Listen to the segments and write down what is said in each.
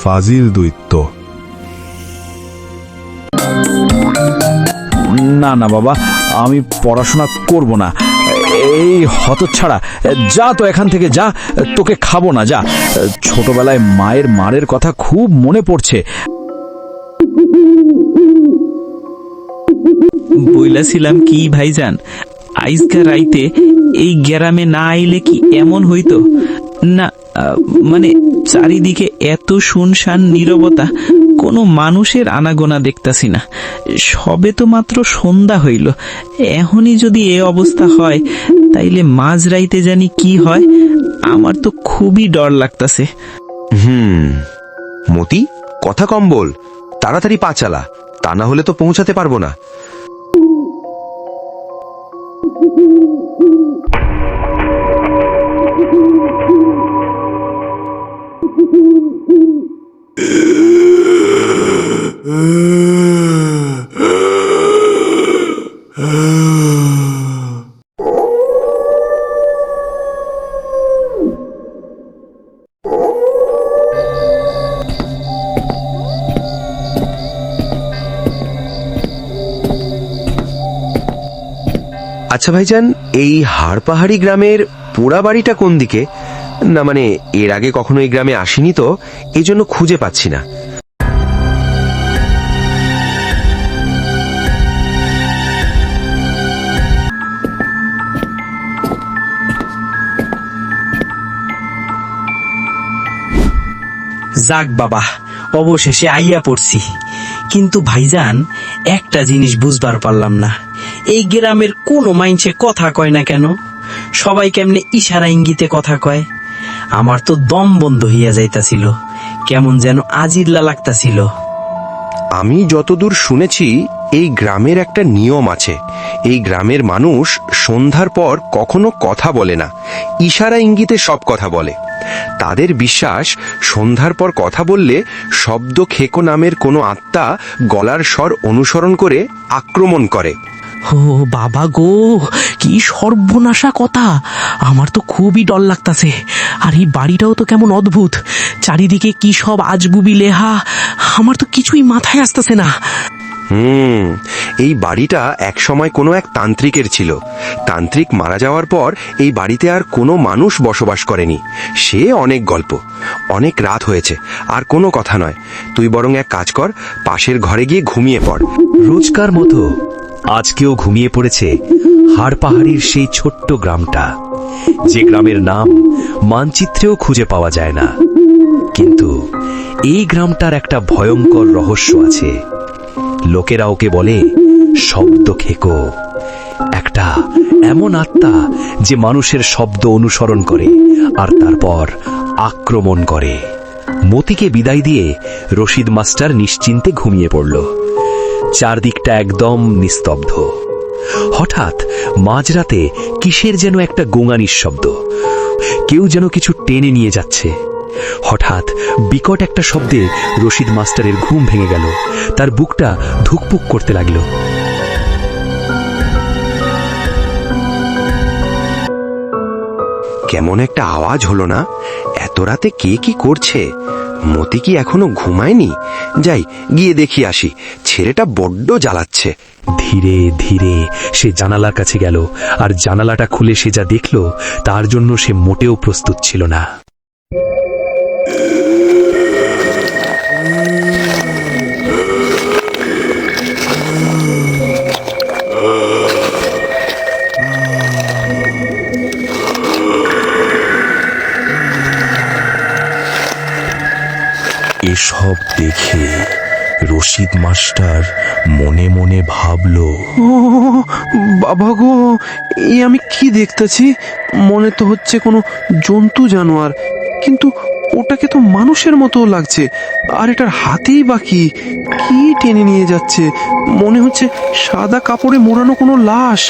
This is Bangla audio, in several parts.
ফাজিল দৈত্য। না না বাবা, আমি পড়াশোনা করব না। এই হতচ্ছাড়া, যা তো এখান থেকে যা, তোকে খাবো না, যা। ছোটবেলায় মায়ের মারের কথা খুব মনে পড়ছে। বইলাছিলাম কি ভাইজান, আইজকা রাইতে এই গ্রামে না আইলে কি এমন হইতো না? মানে চারিদিকে এত শুনশান নীরবতা, কোনো মানুষের আনাগোনা দেখতাছি না। সবে তো মাত্র সন্ধ্যা হইল, এখনই যদি এ অবস্থা হয় তাইলে মাঝরাইতে জানি কি হয়। আমার তো খুবই ডর লাগতাছে। মতি, কথা কম বল, তাড়াতাড়ি পা চালা, তা না হলে তো পৌঁছাতে পারবো না। আচ্ছা ভাইজান, এই হাড়পাহাড়ি গ্রামের পোড়া বাড়িটা কোন দিকে? না মানে এর আগে কখনো এই গ্রামে আসিনি তো, এই জন্য খুঁজে পাচ্ছি না। যাক বাবা, অবশেষে আইয়া পড়ছি। কিন্তু ভাইজান, একটা জিনিস বুঝবার পারলাম না, এই গ্রামের কোনো মাইনসে কথা কয় না কেন? সবাই কেমনে ইশারা ইঙ্গিতে কথা কয়? আমার তো দম বন্ধ হইয়া যাইতাছিল, কেমন যেন আজিল্লা লাগতাছিল। আমি যতদূর শুনেছি, এই গ্রামের একটা নিয়ম আছে। এই গ্রামের মানুষ সন্ধ্যার পর কখনো কথা বলে না, ইশারা ইঙ্গিতে সব কথা বলে। তাদের বিশ্বাস, সন্ধ্যার পর কথা বললে শব্দ খেকো নামের কোনো আত্মা গলার স্বর অনুসরণ করে আক্রমণ করে। ও বাবা গো, কি সর্বনাশা কথা! আমার তো খুবই ডর লাগতাছে। আর এই বাড়িটাও তো কেমন অদ্ভুত, চারিদিকে কি সব আজগুবি লেহা, আমার তো কিছুই মাথায় আসতেছে না। এই বাড়িটা একসময় কোনো এক তান্ত্রিকের ছিল। তান্ত্রিক মারা যাওয়ার পর এই বাড়িতে আর কোনো মানুষ বসবাস করেনি। সে অনেক গল্প, অনেক রাত হয়েছে, আর কোনো কথা নয়। তুই বরং এক কাজ কর, পাশের ঘরে গিয়ে ঘুমিয়ে পড়। রোজকার মতো আজকেও ঘুমিয়ে পড়েছে হাড়পাহাড়ির সেই ছোট্ট গ্রামটা, যে গ্রামের নাম মানচিত্রেও খুঁজে পাওয়া যায় না। কিন্তু এই গ্রামটার একটা ভয়ঙ্কর রহস্য আছে। লোকেরা ওকে বলে শব্দ খেকো, একটা এমন আত্মা যে মানুষের শব্দ অনুসরণ করে আর তারপর আক্রমণ করে। মতিকে বিদায় দিয়ে রশিদ মাস্টার নিশ্চিন্তে ঘুমিয়ে পড়ল। চারদিকটা একদম নিস্তব্ধ। হঠাৎ মাঝরাতে কিসের যেন একটা গোঙানির শব্দ, কেউ যেন কিছু টেনে নিয়ে যাচ্ছে। হঠাৎ বিকট একটা শব্দে রশিদ মাস্টারের ঘুম ভেঙে গেল। তার বুকটা ধুকপুক করতে লাগল। কেমন একটা আওয়াজ হলো না? এত রাতে কে কি করছে? মতি কি এখনো ঘুমায়নি? যাই গিয়ে দেখি আসি, ছেলেটা বড্ড জ্বালাচ্ছে। ধীরে ধীরে সে জানালার কাছে গেল, আর জানালাটা খুলে সে যা দেখল তার জন্য সে মোটেও প্রস্তুত ছিল না। এসব দেখে রশিদ মাস্টার মনে মনে ভাবল, ও বাবা গো, এই আমি কি দেখতেছি? মনে তো হচ্ছে কোনো জন্তু জানোয়ার, কিন্তু ওটাকে তো মানুষের মতো লাগছে। আর এটার হাতেই বা কি টেনে নিয়ে যাচ্ছে? মনে হচ্ছে সাদা কাপড়ে মোড়ানো কোনো লাশ।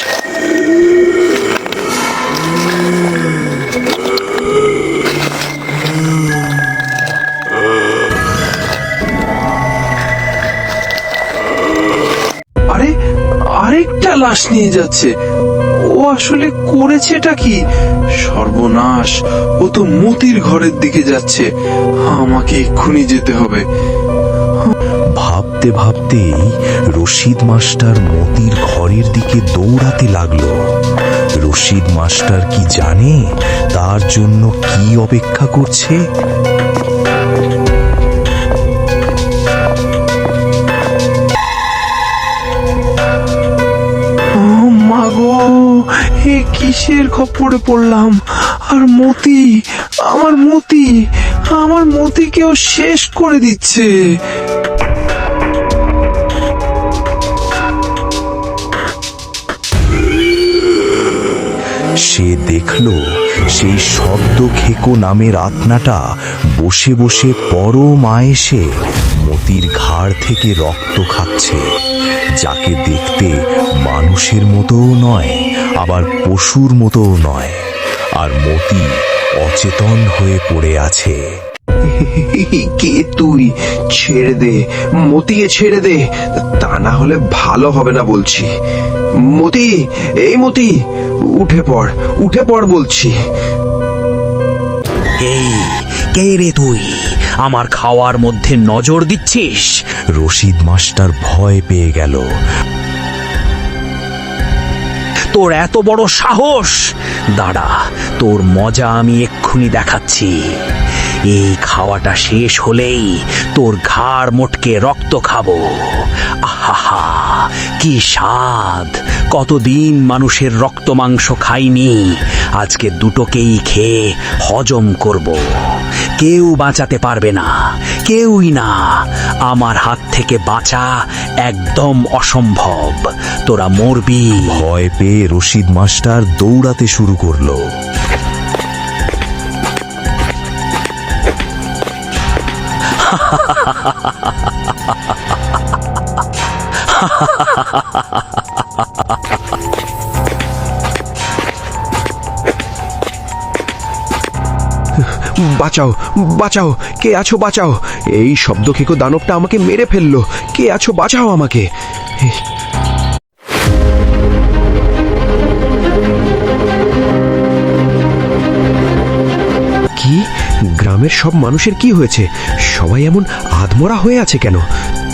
আরে, আরেকটা লাশ নিয়ে যাচ্ছে। ও আসলে করেছেটা কি? সর্বনাশ, ও তো মতির ঘরের দিকে যাচ্ছে। আমাকে এক্ষুনি যেতে হবে। ভাবতে ভাবতেই রশিদ মাস্টার মতির ঘরের দিকে দৌড়াতে লাগলো। রশিদ মাস্টার কি জানে তার জন্য কি অপেক্ষা করছে? ও মা গো, এ কিসের খপ্পরে পড়লাম? আর মতি, আমার মতিকেও শেষ করে দিচ্ছে। সে দেখল সেই শব্দ খেকো নামের আত্মাটা বসে বসে পরম আয়েসে মতির ঘাড় থেকে রক্ত খাচ্ছে, যাকে দেখতে মানুষের মতোও নয়, আবার পশুর মতোও নয়। আর মতি অচেতন হয়ে পড়ে আছে। কে তুই? ছেড়ে দে মতিকে, ছেড়ে দে, তা না হলে ভালো হবে না বলছি। মতি, এই মতি, উঠে পড় বলছি। এই কে রে তুই? আমার খাওয়ার মধ্যে নজর দিচ্ছিস? রশিদ মাস্টার ভয় পেয়ে গেল। তোর এত বড় সাহস! দাঁড়া, তোর মজা আমি এক্ষুনি দেখাচ্ছি। এই খাওয়াটা শেষ হলেই তোর ঘাড় মোটকে রক্ত খাবো। আহা, কি স্বাদ! কতদিন মানুষের রক্ত মাংস খাইনি, আজকে দুটোকেই খেয়ে হজম করব। কেউ বাঁচাতে পারবে না, কেউই না। আমার হাত থেকে বাঁচা একদম অসম্ভব। তোরা মরবি। ভয় পেয়ে রশিদ মাস্টার দৌড়াতে শুরু করলো। বাঁচাও, বাঁচাও, কে আছো? বাঁচাও! এই শব্দ খেকো দানবটা আমাকে মেরে ফেললো। কে আছো? বাঁচাও আমাকে। কি? গ্রামের সব মানুষের কি হয়েছে? সবাই এমন আধমরা হয়ে আছে কেন?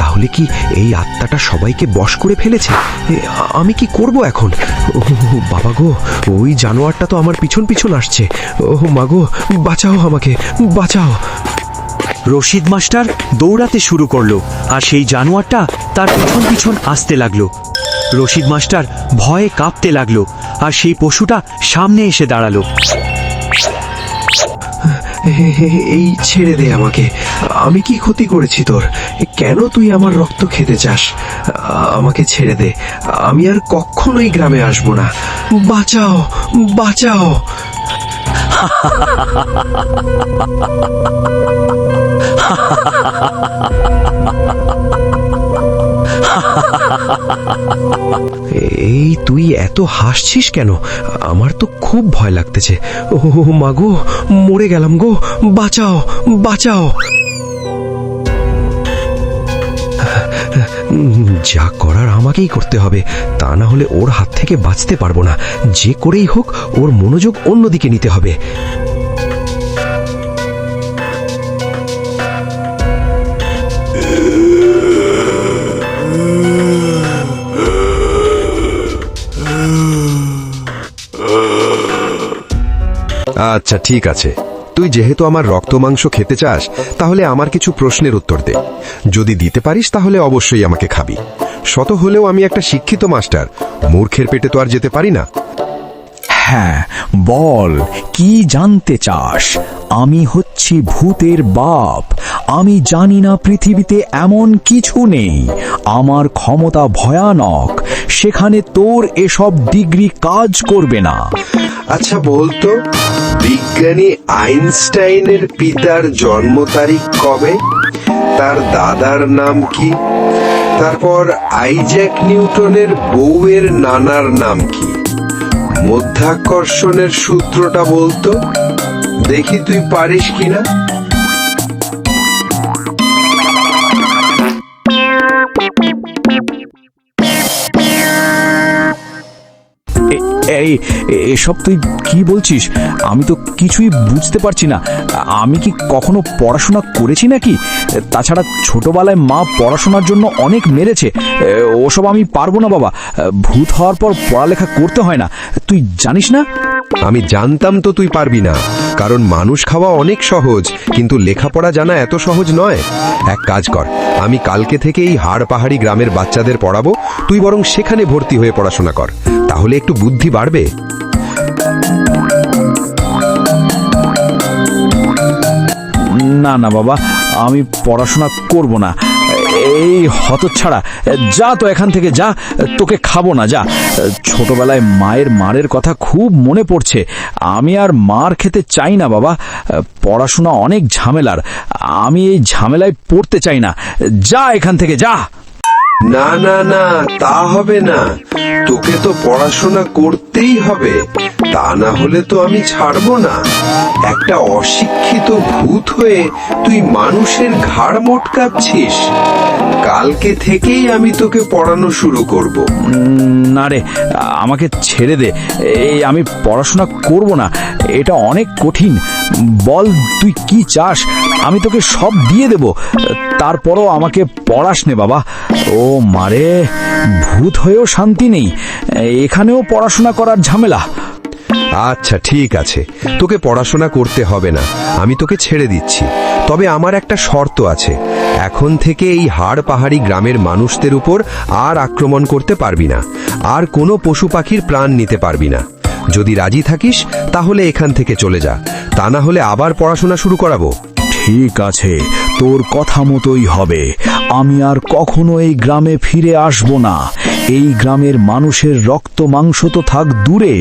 তাহলে কি এই আত্মাটা সবাইকে বশ করে ফেলেছে? আমি কি করব এখন? ও বাবা গো, ওই জানোয়ারটা তো আমার পিছন পিছন আসছে। ও মা গো, বাঁচাও আমাকে, বাঁচাও! রশিদ মাস্টার দৌড়াতে শুরু করলো, আর সেই জানোয়ারটা তার পিছন পিছন আসতে লাগলো। রশিদ মাস্টার ভয়ে কাঁপতে লাগলো, আর সেই পশুটা সামনে এসে দাঁড়ালো। এই ছেড়ে দে আমাকে। আমি কি ক্ষতি করেছি তোর? কেন তুই আমার রক্ত খেতে চাস? আমাকে ছেড়ে দে, আমি আর কখনোই গ্রামে আসবো না। বাঁচাও, বাঁচাও! এই তুই এত হাসছিস কেন? আমার তো খুব ভয় লাগতেছে। ও মা গো, মরে গেলাম গো! বাঁচাও, বাঁচাও! যা করার আমাকেই করতে হবে, তা না হলে ওর হাত থেকে বাঁচতে পারবো না। যে করেই হোক ওর মনোযোগ অন্যদিকে নিতে হবে। আচ্ছা, ঠিক আছে। তুই যেহেতু আমার রক্ত মাংস খেতে চাস, তাহলে আমার কিছু প্রশ্নের উত্তর দে। যদি দিতে পারিস তাহলে অবশ্যই আমাকে খাবি। শত হলেও আমি একটা শিক্ষিত মাস্টার, মূর্খের পেটে তো আর যেতে পারি না। হ্যাঁ, বল, কি জানতে চাস? আমি হচ্ছি ভূতের বাপ। আমি জানি না পৃথিবীতে এমন কিছু নেই। আমার ক্ষমতা ভয়ানক, সেখানে তোর এসব ডিগ্রি কাজ করবে না। আচ্ছা বলতো, বিজ্ঞানী আইনস্টাইনের পিতার জন্ম তারিখ কবে? তার দাদার নাম কি? তারপর আইজ্যাক নিউটনের বউয়ের নানার নাম কি? মধ্যাকর্ষণের সূত্রটা বলতো, দেখি তুই পারিস কিনা। এসব তুই কি বলছিস? আমি তো কিছুই বুঝতে পারছি না। আমি কি কখনো পড়াশোনা করেছি নাকি? তাছাড়া ছোটবেলায় মা পড়াশোনার জন্য অনেক মেরেছে। ওসব আমি পারবো না বাবা। ভূত হওয়ার পর পড়ালেখা করতে হয় না, তুই জানিস না? আমি জানতাম তো তুই পারবি না, কারণ মানুষ খাওয়া অনেক সহজ, কিন্তু লেখাপড়া জানা এত সহজ নয়। এক কাজ কর, আমি কালকে থেকে এই হাড় পাহাড়ি গ্রামের বাচ্চাদের পড়াবো, তুই বরং সেখানে ভর্তি হয়ে পড়াশোনা কর, তাহলে একটু বুদ্ধি বাড়বে। না না বাবা, আমি পড়াশোনা করব না। এই হতচ্ছাড়া, যা তো এখান থেকে যা, তোকে খাবো না, যা। ছোটবেলায় মারের কথা খুব মনে পড়ছে। আমি আর মার খেতে চাই না বাবা। পড়াশোনা অনেক ঝামেলার, আমি এই ঝামেলায় পড়তে চাই না। যা এখান থেকে যা। না না না, তা হবে না, তোকে তো পড়াশোনা করতেই হবে, তা না হলে তো আমি ছাড়বো না। একটা অশিক্ষিত ভূত হয়ে তুই মানুষের ঘাড় মটকাচ্ছিস। কালকে থেকেই আমি তোকে পড়ানো শুরু করব। না রে, আমাকে ছেড়ে দে। এই আমি পড়াশোনা করব না, এটা অনেক কঠিন। বল তুই কি চাস, আমি তোকে সব দিয়ে দেব, তারপরও আমাকে পড়াস নে বাবা। ও মারে, ভূত হয়েও শান্তি নেই, এখানেও পড়াশোনা করার ঝামেলা। আচ্ছা ঠিক আছে, তোকে পড়াশোনা করতে হবে না, আমি তোকে ছেড়ে দিচ্ছি। তবে আমার একটা শর্ত আছে, এখন থেকে এই হাড় পাহাড়ি গ্রামের মানুষদের উপর আর আক্রমণ করতে পারবি না, আর কোনো পশু পাখির প্রাণ নিতে পারবি না। যদি রাজি থাকিস তাহলে এখান থেকে চলে যা, তা না হলে আবার পড়াশোনা শুরু করাবো। ঠিক আছে, তোর কথা মতোই হবে। আমি আর কখনো এই গ্রামে ফিরে আসব না। এই গ্রামের মানুষের রক্ত মাংস তো থাক দূরে,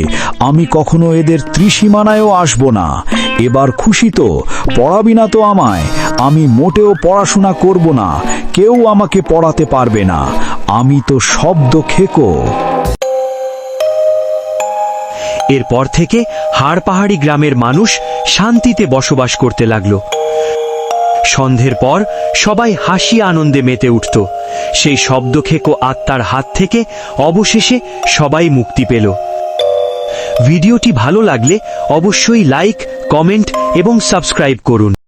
আমি কখনো এদের ত্রিসীমানায়ও আসব না। এবার খুশি তো? পড়াবি না তো আমায়? আমি মোটেও পড়াশোনা করব না, কেউ আমাকে পড়াতে পারবে না। আমি তো শব্দ খেকো। এরপর থেকে হাড় পাহাড়ি গ্রামের মানুষ শান্তিতে বসবাস করতে লাগলো। সন্ধ্যের পর সবাই হাসি আনন্দে মেতে উঠত। সেই শব্দখেকো আত্মার হাত থেকে অবশেষে সবাই মুক্তি পেল। ভিডিওটি ভালো লাগলে অবশ্যই লাইক, কমেন্ট এবং সাবস্ক্রাইব করুন।